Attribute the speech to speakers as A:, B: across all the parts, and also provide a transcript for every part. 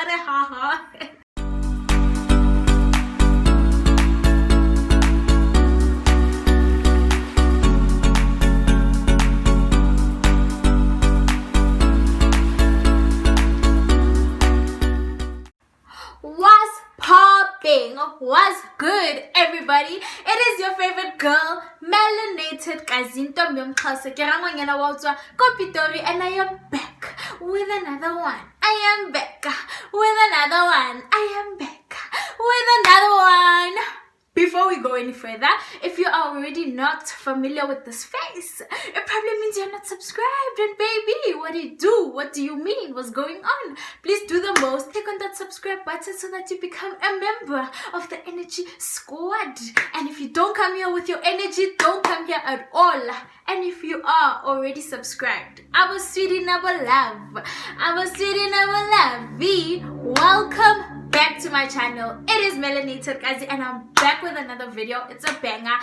A: what a haha. What's popping? What's good, everybody? It is your favorite girl, melanated kazinto myomxhosa kerangonyana watswa kopitori, and I am back with another one. I am back with another one. I am back with another one. Before we go any further, if you are already not familiar with this face, it probably means you're not subscribed. And baby, what do you do? What do you mean? What's going on? Please do the most. Click on that subscribe button so that you become a member of the Energy Squad. And if you don't come here with your energy, don't come here at all. And if you are already subscribed, our sweetie number love, our sweetie number love, V, welcome back to my channel. It is Melanated Kazi, and I'm back with another video. It's a banger,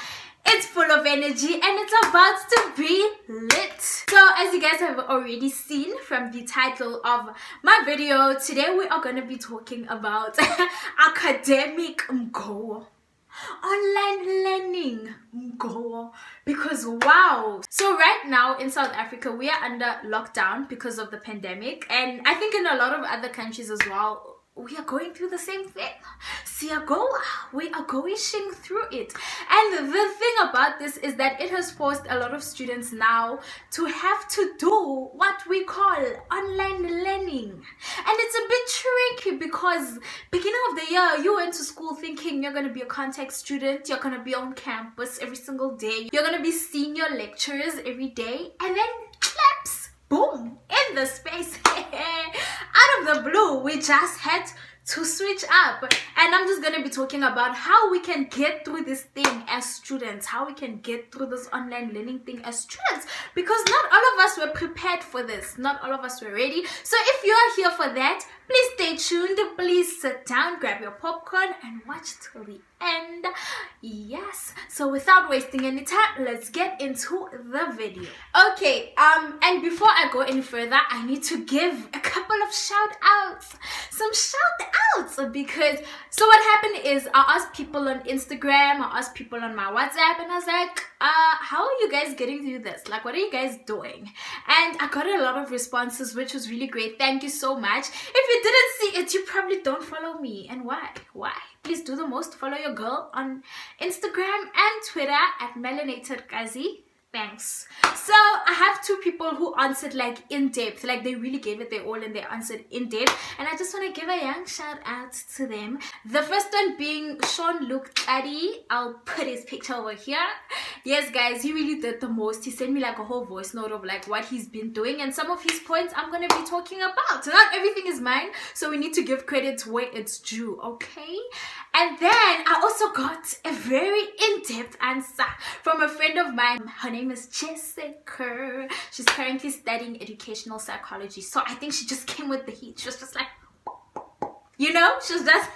A: it's full of energy, and it's about to be lit. So as you guys have already seen from the title of my video, today we are going to be talking about academic Mgowo. Online learning Mgowo, because wow. So right now in South Africa we are under lockdown because of the pandemic, and I think in a lot of other countries as well we are going through the same thing. We are going through it. And the thing about this is that it has forced a lot of students now to have to do what we call online learning. And it's a bit tricky because beginning of the year, you went to school thinking you're going to be a contact student, you're going to be on campus every single day, you're going to be seeing your lecturers every day, and then claps, boom, in the space. Out of the blue, we just had to switch up, and I'm just gonna be talking about how we can get through this thing as students, how we can get through this online learning thing as students, because not all of us were prepared for this, not all of us were ready. So if you are here for that, please stay tuned, please sit down, grab your popcorn and watch till the end. Yes, so without wasting any time, let's get into the video. Okay, and before I go any further, I need to give a couple of shout outs, because so what happened is I asked people on Instagram, I asked people on my WhatsApp, and I was like, how are you guys getting through this? Like, what are you guys doing? And I got a lot of responses, which was really great. Thank you so much. If you didn't see it, you probably don't follow me. And why? Please do the most. Follow your girl on Instagram and Twitter at Melanated Kazi. Thanks. So I have two people who answered like in depth, like they really gave it their all and they answered in depth, and I just want to give a young shout out to them. The first one being Shaun Daddy. I'll put his picture over here. Yes guys, he really did the most. He sent me like a whole voice note of like what he's been doing, and some of his points I'm going to be talking about. Not everything is mine, so we need to give credit where it's due, okay? And then I also got a very in-depth answer from a friend of mine. Her name is Jessica. She's currently studying educational psychology. So I think she just came with the heat. She was just like, you know, she was just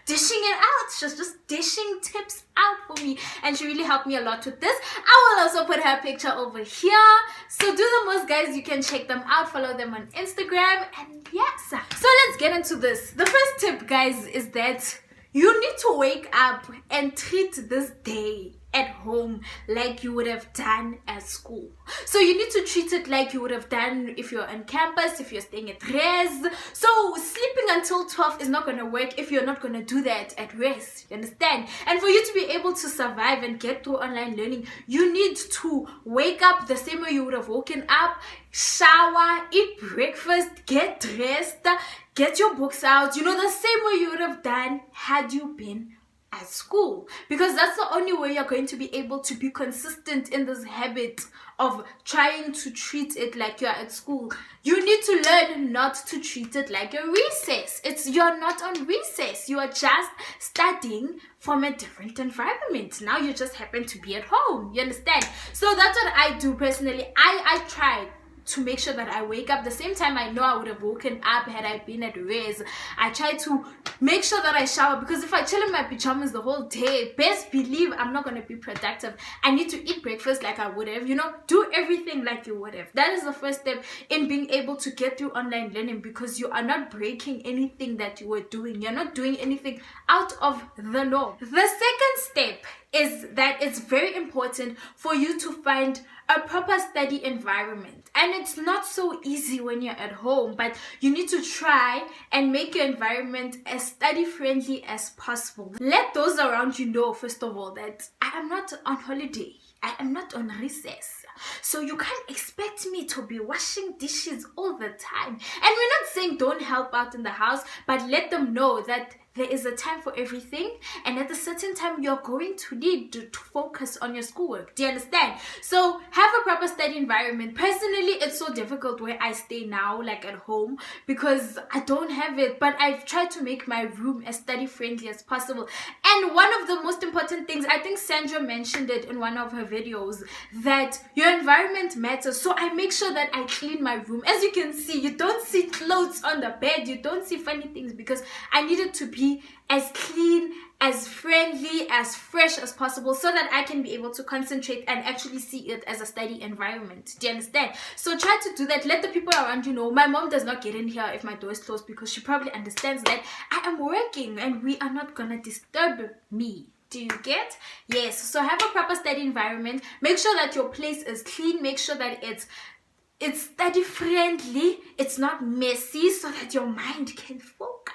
A: dishing it out. She was just dishing tips out for me. And she really helped me a lot with this. I will also put her picture over here. So do the most, guys. You can check them out. Follow them on Instagram. And yes. So let's get into this. The first tip, guys, is that you need to wake up and treat this day at home like you would have done at school. So you need to treat it like you would have done if you're on campus, if you're staying at res. So sleeping until 12 is not going to work if you're not going to do that at rest. You understand? And for you to be able to survive and get through online learning, you need to wake up the same way you would have woken up, shower, eat breakfast, get dressed, get your books out, you know, the same way you would have done had you been at school, because that's the only way you're going to be able to be consistent in this habit of trying to treat it like you're at school. You need to learn not to treat it like a recess. You're not on recess, you are just studying from a different environment. Now you just happen to be at home, you understand? So that's what I do personally. I try to make sure that I wake up the same time I know I would have woken up had I been at res. I try to make sure that I shower, because if I chill in my pajamas the whole day, best believe I'm not going to be productive. I need to eat breakfast like I would have, do everything like you would have. That is the first step in being able to get through online learning, because you are not breaking anything that you were doing. You're not doing anything out of the norm. The second step is that it's very important for you to find a proper study environment. And it's not so easy when you're at home, but you need to try and make your environment as study friendly as possible. Let those around you know, first of all, that I am not on holiday. I am not on recess. So you can't expect me to be washing dishes all the time. And we're not saying don't help out in the house, but let them know that there is a time for everything, and at a certain time you're going to need to focus on your schoolwork. Do you understand? So have a proper study environment. Personally, it's so difficult where I stay now, like at home, because I don't have it, but I've tried to make my room as study friendly as possible. And one of the most important things, I think Sandra mentioned it in one of her videos, that your environment matters. So I make sure that I clean my room. As you can see, you don't see clothes on the bed, you don't see funny things, because I need it to be as clean, as friendly, as fresh as possible, so that I can be able to concentrate and actually see it as a study environment. Do you understand? So try to do that. Let the people around you know. My mom does not get in here if my door is closed, because she probably understands that I am working and we are not gonna disturb me. Do you get? Yes. So have a proper study environment. Make sure that your place is clean. Make sure that it's study friendly. It's not messy, so that your mind can focus.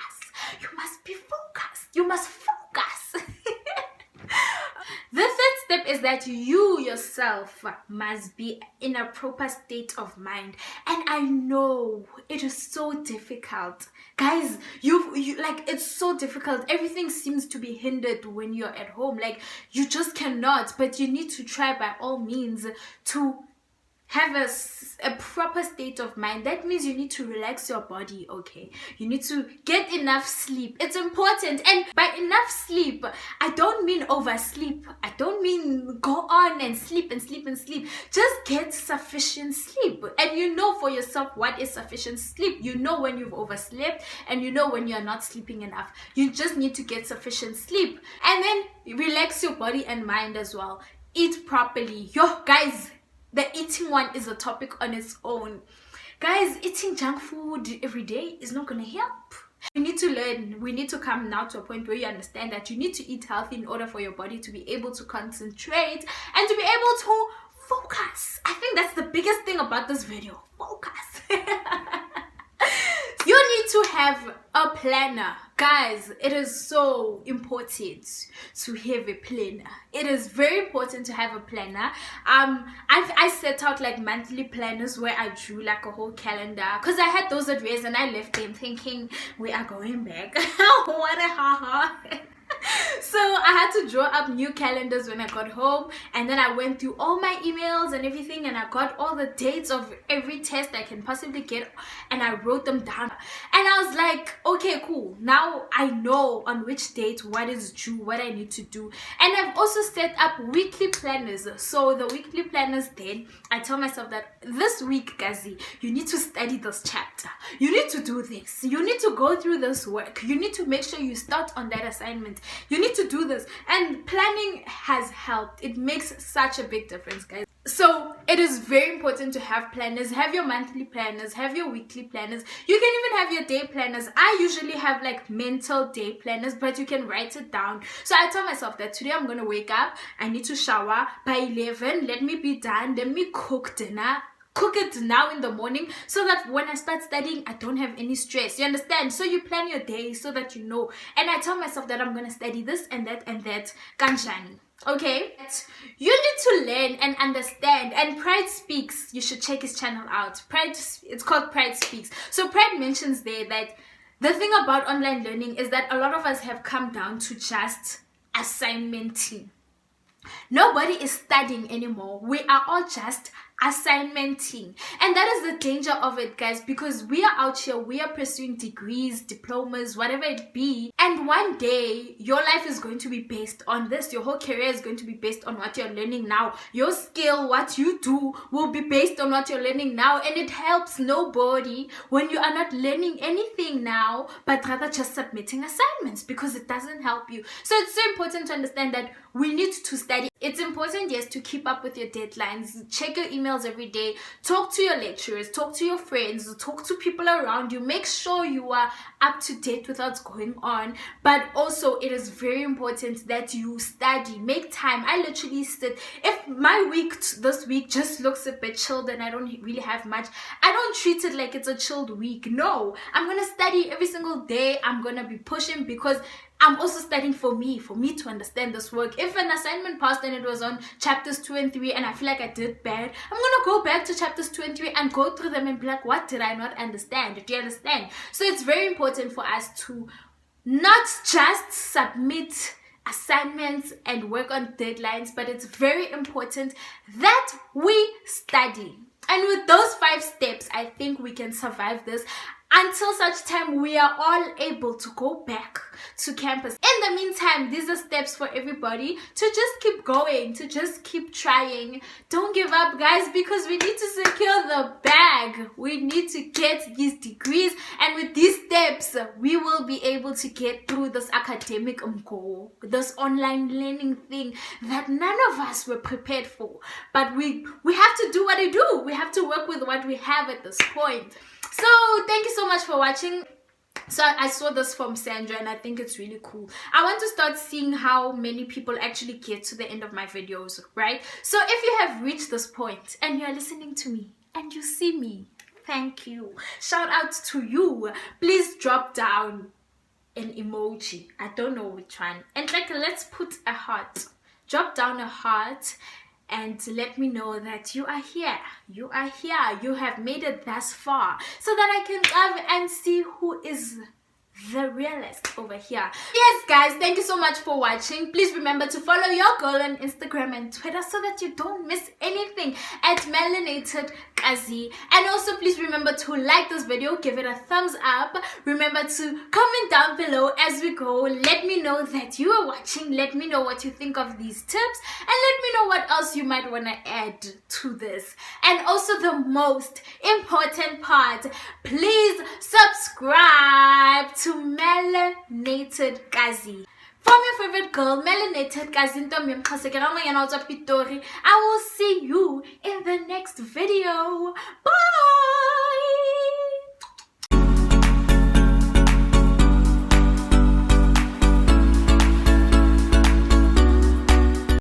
A: You must be focused. You must focus. The third step is that you yourself must be in a proper state of mind. And I know it is so difficult. Guys, you like, it's so difficult. Everything seems to be hindered when you're at home. Like, you just cannot, but you need to try by all means to have a proper state of mind. That means you need to relax your body, okay? You need to get enough sleep. It's important. And by enough sleep, I don't mean oversleep. I don't mean go on and sleep and sleep and sleep. Just get sufficient sleep. And you know for yourself what is sufficient sleep. You know when you've overslept, and you know when you're not sleeping enough. You just need to get sufficient sleep. And then relax your body and mind as well. Eat properly. Yo, guys, the eating one is a topic on its own. Guys, eating junk food every day is not going to help. We need to learn. We need to come now to a point where you understand that you need to eat healthy in order for your body to be able to concentrate and to be able to focus. I think that's the biggest thing about this video. Focus. You need to have a planner. Guys, it is so important to have a planner. It is very important to have a planner. I set out like monthly planners where I drew like a whole calendar, because I had those at res and I left them thinking we are going back. What a haha. So I had to draw up new calendars when I got home, and then I went through all my emails and everything, and I got all the dates of every test I can possibly get, and I wrote them down. And I was like, okay, cool, now I know on which date what is due, what I need to do. And I've also set up weekly planners. So the weekly planners, then I tell myself that this week, Kazi, you need to study this chapter, you need to do this, you need to go through this work, you need to make sure you start on that assignment, you need to do this. And planning has helped. It makes such a big difference, guys. So it is very important to have planners. Have your monthly planners, have your weekly planners. You can even have your day planners. I usually have like mental day planners, but you can write it down. So I tell myself that today I'm going to wake up, I need to shower by 11, let me be done, let me cook dinner. Cook it now in the morning, so that when I start studying, I don't have any stress. You understand? So you plan your day so that you know. And I tell myself that I'm going to study this and that and that. Kanjani. Okay? You need to learn and understand. And Pride Speaks, you should check his channel out. It's called Pride Speaks. So Pride mentions there that the thing about online learning is that a lot of us have come down to just assignmenting. Nobody is studying anymore. We are all just assignmenting. And that is the danger of it, guys, because we are out here, we are pursuing degrees, diplomas, whatever it be, and one day your life is going to be based on this. Your whole career is going to be based on what you're learning now. Your skill, what you do, will be based on what you're learning now, and it helps nobody when you are not learning anything now but rather just submitting assignments, because it doesn't help you. So it's so important to understand that we need to study. It's important, yes, to keep up with your deadlines, check your emails every day, talk to your lecturers, talk to your friends, talk to people around you, make sure you are up to date with what's going on. But also, it is very important that you study, make time. I literally sit, if my week this week just looks a bit chilled and I don't really have much, I don't treat it like it's a chilled week. No, I'm gonna study every single day. I'm gonna be pushing, because I'm also studying for me to understand this work. If an assignment passed and it was on chapters 2 and 3 and I feel like I did bad, I'm gonna go back to chapters 2 and 3 and go through them and be like, what did I not understand? Do you understand? So it's very important for us to not just submit assignments and work on deadlines, but it's very important that we study. And with those 5 steps, I think we can survive this until such time we are all able to go back to campus. In the meantime, these are steps for everybody to just keep going, to just keep trying. Don't give up, guys, because we need to secure the bag. We need to get these degrees, and with these steps, we will be able to get through this academic Mgowo, this online learning thing that none of us were prepared for. But we have to do what we do. We have to work with what we have at this point. So thank you so much for watching. So I saw this from Sandra and I think it's really cool. I want to start seeing how many people actually get to the end of my videos, right? So if you have reached this point and you're listening to me and you see me, thank you. Shout out to you. Please drop down an emoji. I don't know which one. And like, let's put a heart. Drop down a heart and let me know that you are here. You are here. You have made it thus far, so that I can come and see who is the realist over here. Yes, guys, thank you so much for watching. Please remember to follow your girl on Instagram and Twitter so that you don't miss anything at Melanated Kazi. And also, please remember to like this video, give it a thumbs up. Remember to comment down below as we go. Let me know that you are watching. Let me know what you think of these tips, and let me know what else you might want to add to this. And also, the most important part, please subscribe to Melanated Kazi. From your favorite girl, Melanated Kazi. I will see you in the next video. Bye.